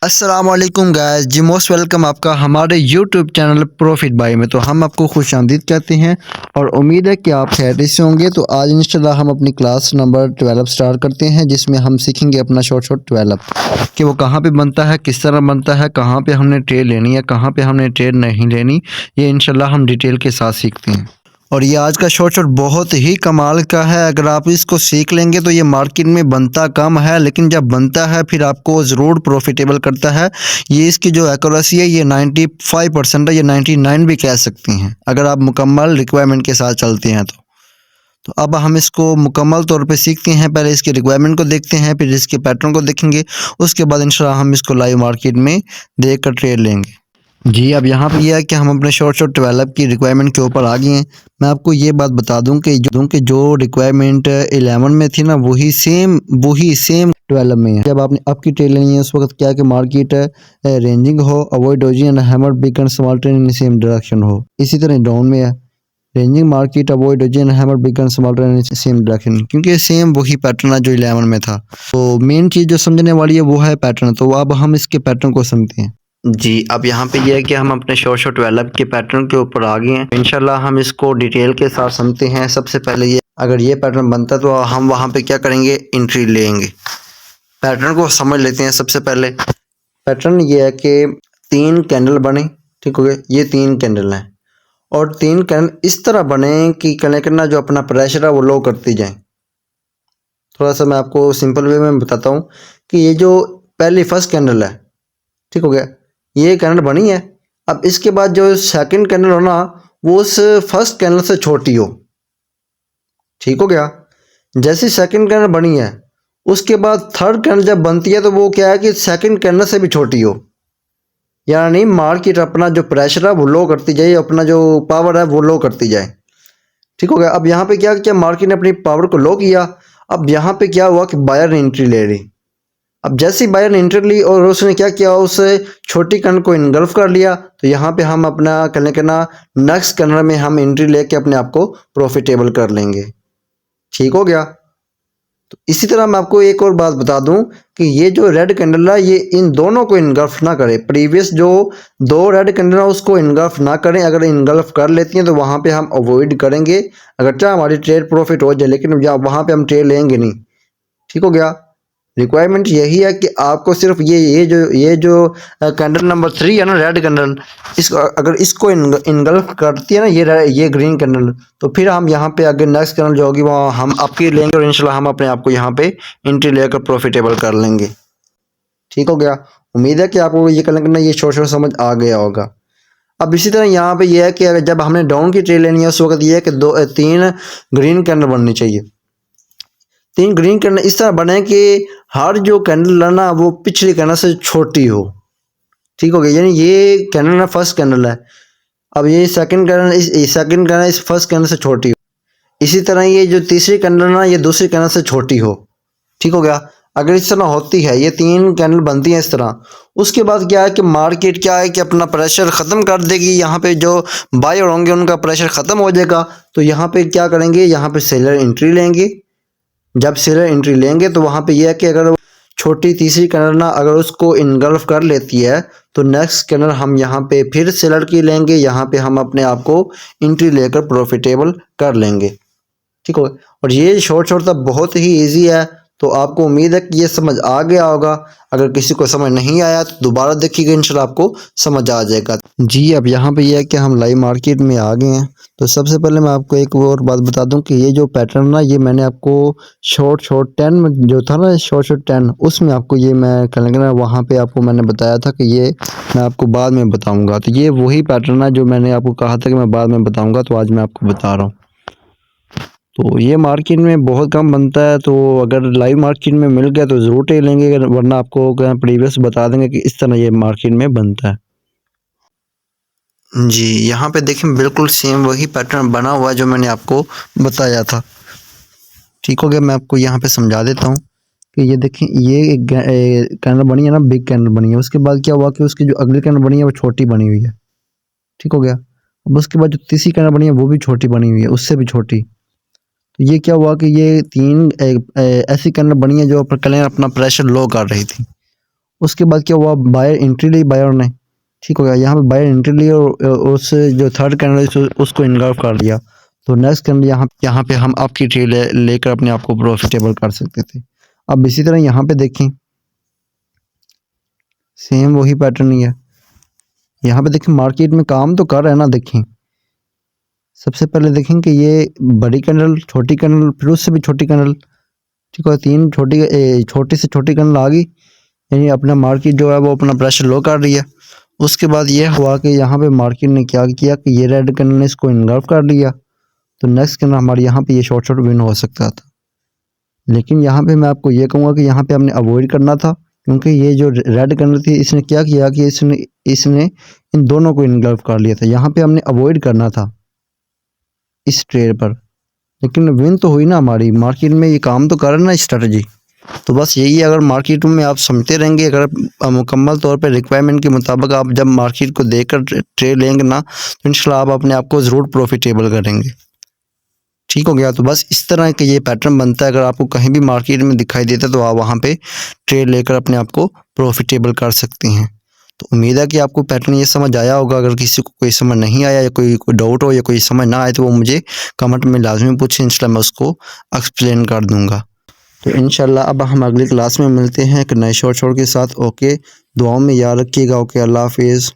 अस्सलाम वालेकुम गाइस जी, most welcome आपका हमारे यूट्यूब चैनल प्रॉफिट बाई में। तो हम आपको खुशामदीद कहते हैं और उम्मीद है कि आप खैरियत से होंगे। तो आज इंशाल्लाह हम अपनी क्लास नंबर 12 स्टार्ट करते हैं, जिसमें हम सीखेंगे अपना शॉर्ट 12 कि वो कहाँ पे बनता है, किस तरह बनता है, कहाँ पे हमने ट्रेड लेनी है, कहाँ पे हमने ट्रेड नहीं लेनी। ये इंशाल्लाह हम डिटेल के साथ सीखते हैं। और ये आज का शॉर्ट बहुत ही कमाल का है। अगर आप इसको सीख लेंगे तो ये मार्केट में बनता कम है, लेकिन जब बनता है फिर आपको ज़रूर प्रॉफिटेबल करता है। ये इसकी जो एक्यूरेसी है ये 95% है, ये 99 भी कह सकती हैं अगर आप मुकम्मल रिक्वायरमेंट के साथ चलते हैं तो अब हम इसको मुकम्मल तौर पे सीखते हैं। पहले इसके रिक्वायरमेंट को देखते हैं, फिर इसके पैटर्न को देखेंगे, उसके बाद इंशाल्लाह हम इसको लाइव मार्केट में देख कर ट्रेड लेंगे। जी, अब यहाँ पे ये है कि हम अपने शॉर्ट 12 की रिक्वायरमेंट के ऊपर आ गए हैं। मैं आपको ये बात बता दूं कि जो रिक्वायरमेंट 11 में थी ना, वही सेम 12 में है। जब आपने आपकी ट्रेड लेनी है उस वक्त क्या कि मार्केट रेंजिंग हो, avoid doji and hammer big and small trend in same direction हो। इसी तरह डाउन में है ranging market, avoid doji and hammer big and small trend in same direction, क्योंकि सेम वही पैटर्न है जो 11 में था। तो मेन चीज़ जो समझने वाली है वो है पैटर्न। तो अब हम इसके पैटर्न को समझते हैं। जी, अब यहाँ पे ये है कि हम अपने शॉर्ट 12 के पैटर्न के ऊपर आ गए हैं। इंशाल्लाह हम इसको डिटेल के साथ समझते हैं। सबसे पहले ये अगर ये पैटर्न बनता है तो हम वहाँ पे क्या करेंगे, एंट्री लेंगे। पैटर्न को समझ लेते हैं। सबसे पहले पैटर्न ये है कि 3 कैंडल बने, ठीक हो गया। ये 3 कैंडल हैं और 3 कैंडल इस तरह बने कि कनेक्टर जो अपना प्रेशर है वो लो करती जाए। थोड़ा सा मैं आपको सिंपल वे में बताता हूँ कि ये जो पहली फर्स्ट कैंडल है, ठीक हो गया, ये कैंडल बनी है। अब इसके बाद जो सेकंड कैंडल हो ना, वो उस फर्स्ट कैंडल से छोटी हो, ठीक हो गया। जैसी सेकंड कैंडल बनी है उसके बाद थर्ड कैंडल जब बनती है तो वो क्या है कि सेकंड कैंडल से भी छोटी हो, यानी मार्केट अपना जो प्रेशर है वो लो करती जाए, अपना जो पावर है वो लो करती जाए, ठीक हो गया। अब यहाँ पे क्या किया, मार्केट ने अपनी पावर को लो किया। अब यहाँ पे क्या हुआ कि बायर ने एंट्री ले ली। अब जैसे ही बायर ने एंट्री ली और उसने क्या किया, उस छोटी कैंडल को इनगल्फ कर लिया। तो यहाँ पे हम अपना करना नेक्स्ट कैंडल में हम एंट्री लेके अपने आप को प्रॉफिटेबल कर लेंगे, ठीक हो गया। तो इसी तरह मैं आपको एक और बात बता दूं कि ये जो रेड कैंडल है ये इन दोनों को इनगल्फ ना करे। प्रीवियस जो 2 रेड कैंडल है उसको इनगल्फ ना करें। अगर इनगल्फ कर लेती हैं तो वहाँ पे हम अवॉइड करेंगे, अगर चाहे हमारी ट्रेड प्रॉफिट हो जाए, लेकिन वहाँ पे हम ट्रेड लेंगे नहीं, ठीक हो गया। रिक्वायरमेंट यही है कि आपको सिर्फ ये जो कैंडल नंबर 3 है ना, रेड कैंडल, इसको अगर इसको इनगल्फ करती है ना ये ग्रीन कैंडल, तो फिर हम यहाँ पे आगे नेक्स्ट कैंडल जो होगी वो हम आपकी लेंगे और इंशाल्लाह हम अपने आप को यहाँ पे एंट्री लेकर प्रॉफिटेबल कर लेंगे, ठीक हो गया। उम्मीद है कि आपको ये करना ये शॉर्ट समझ आ गया होगा। अब इसी तरह यहाँ पे ये है कि अगर जब हमने डाउन की ट्रेड लेनी है उस वक्त ये है कि 3 ग्रीन कैंडल बननी चाहिए। 3 ग्रीन कैंडल इस तरह बने कि हर जो कैंडल है ना वो पिछली कैंडल से छोटी हो, ठीक हो गया। यानी ये कैंडल ना फर्स्ट कैंडल है, अब ये सेकंड कैंडल इस फर्स्ट कैंडल से छोटी हो। इसी तरह ये जो तीसरी कैंडल ना ये दूसरी कैंडल से छोटी हो, ठीक हो गया। अगर इस तरह होती है, ये 3 कैंडल बनती हैं इस तरह, उसके बाद क्या है कि मार्केट क्या है कि अपना प्रेशर ख़त्म कर देगी। यहाँ पे जो बायर होंगे उनका प्रेशर ख़त्म हो जाएगा। तो यहाँ पे क्या करेंगे, यहाँ पे सेलर एंट्री लेंगे। जब सेलर एंट्री लेंगे तो वहाँ पे यह है कि अगर छोटी तीसरी कैंडल ना अगर उसको इनगल्फ कर लेती है तो नेक्स्ट कैंडल हम यहाँ पे फिर सेलर की लेंगे। यहाँ पे हम अपने आप को एंट्री लेकर प्रॉफिटेबल कर लेंगे, ठीक हो। और ये शॉर्ट तक बहुत ही इजी है। तो आपको उम्मीद है कि ये समझ आ गया होगा। अगर किसी को समझ नहीं आया तो दोबारा देखिएगा, इंशाल्लाह आपको समझ आ जाएगा। जी, अब यहाँ पे ये है कि हम लाइव मार्केट में आ गए हैं। तो सबसे पहले मैं आपको एक और बात बता दूं कि ये जो पैटर्न ना ये मैंने आपको शॉर्ट 10 में जो था ना, शॉर्ट 10 उसमें आपको ये मैं कहना वहाँ पे आपको मैंने बताया था कि ये मैं आपको बाद में बताऊँगा। तो ये वही पैटर्न है जो मैंने आपको कहा था कि मैं बाद में बताऊँगा, तो आज मैं आपको बता रहा हूँ। तो ये मार्केट में बहुत कम बनता है, तो अगर लाइव मार्केट में मिल गया तो ज़रूर ले लेंगे, वरना आपको प्रीवियस बता देंगे कि इस तरह ये मार्केट में बनता है। जी, यहाँ पे देखें बिल्कुल सेम वही पैटर्न बना हुआ है जो मैंने आपको बताया था, ठीक हो गया। मैं आपको यहाँ पे समझा देता हूँ कि ये देखें, ये कैंडल बनी है ना, बिग कैंडल बनी है। उसके बाद क्या हुआ कि उसकी जो अगली कैंडल बनी है वो छोटी बनी हुई है, ठीक हो गया। अब उसके बाद जो तीसरी कैंडल बनी है वो भी छोटी बनी हुई है, उससे भी छोटी। तो ये क्या हुआ कि ये 3 ऐसी कैंडल बनी है जो अपना प्रेशर लो कर रही थी। उसके बाद क्या हुआ, बायर एंट्री ली बायर ने, ठीक हो गया। यहाँ पे बायर एंट्री ली और उस जो थर्ड कैंडल उसको इनगल्फ कर दिया। तो नेक्स्ट कैंडल यहाँ पे हम आपकी ट्रेड लेकर अपने आप को प्रॉफिटेबल कर सकते थे। अब इसी तरह यहाँ पे देखें, सेम वही पैटर्न ही है। यहाँ पे देखें मार्केट में काम तो कर रहा है ना। देखें सबसे पहले देखें कि ये बड़ी कैंडल, छोटी कैंडल, फिर उससे भी छोटी कैंडल, ठीक है, तीन छोटी से छोटी कैंडल आ गई, यानी अपना मार्केट जो है वो अपना प्रेशर लो कर रही है। उसके बाद ये हुआ कि यहाँ पे मार्केट ने क्या किया कि ये रेड कैंडल ने इसको इनगल्फ कर लिया। तो नेक्स्ट कैंडल हमारे यहाँ पे ये शॉर्ट विन हो सकता था, लेकिन यहाँ पे मैं आपको ये कहूँगा कि यहाँ पे हमने अवॉइड करना था, क्योंकि ये जो रेड कैंडल थी इसने क्या किया कि इसने इन दोनों को इनगल्फ कर लिया था। यहाँ पे हमने अवॉइड करना था इस ट्रेड पर, लेकिन विन तो हुई ना हमारी। मार्केट में ये काम तो कर रहा है ना स्ट्रेटजी। तो बस यही है, अगर मार्केट में आप समझते रहेंगे, अगर मुकम्मल तौर पे रिक्वायरमेंट के मुताबिक आप जब मार्केट को देखकर ट्रेड लेंगे ना, तो इंशाल्लाह आप अपने आप को ज़रूर प्रॉफिटेबल करेंगे। ठीक हो गया। तो बस इस तरह का ये पैटर्न बनता है। अगर आपको कहीं भी मार्केट में दिखाई देता है तो आप वहाँ पे ट्रेड लेकर अपने आप को प्रॉफिटेबल कर सकते हैं। तो उम्मीद है कि आपको पैटर्न ये समझ आया होगा। अगर किसी को कोई समझ नहीं आया या कोई डाउट हो या कोई समझ ना आए तो वो मुझे कमेंट में लाजमी पूछें, इंशाल्लाह मैं उसको एक्सप्लेन कर दूंगा। तो इंशाल्लाह अब हम अगली क्लास में मिलते हैं एक नए शॉर्ट के साथ। ओके, दुआओं में याद रखिएगा। ओके, अल्लाह हाफिज़।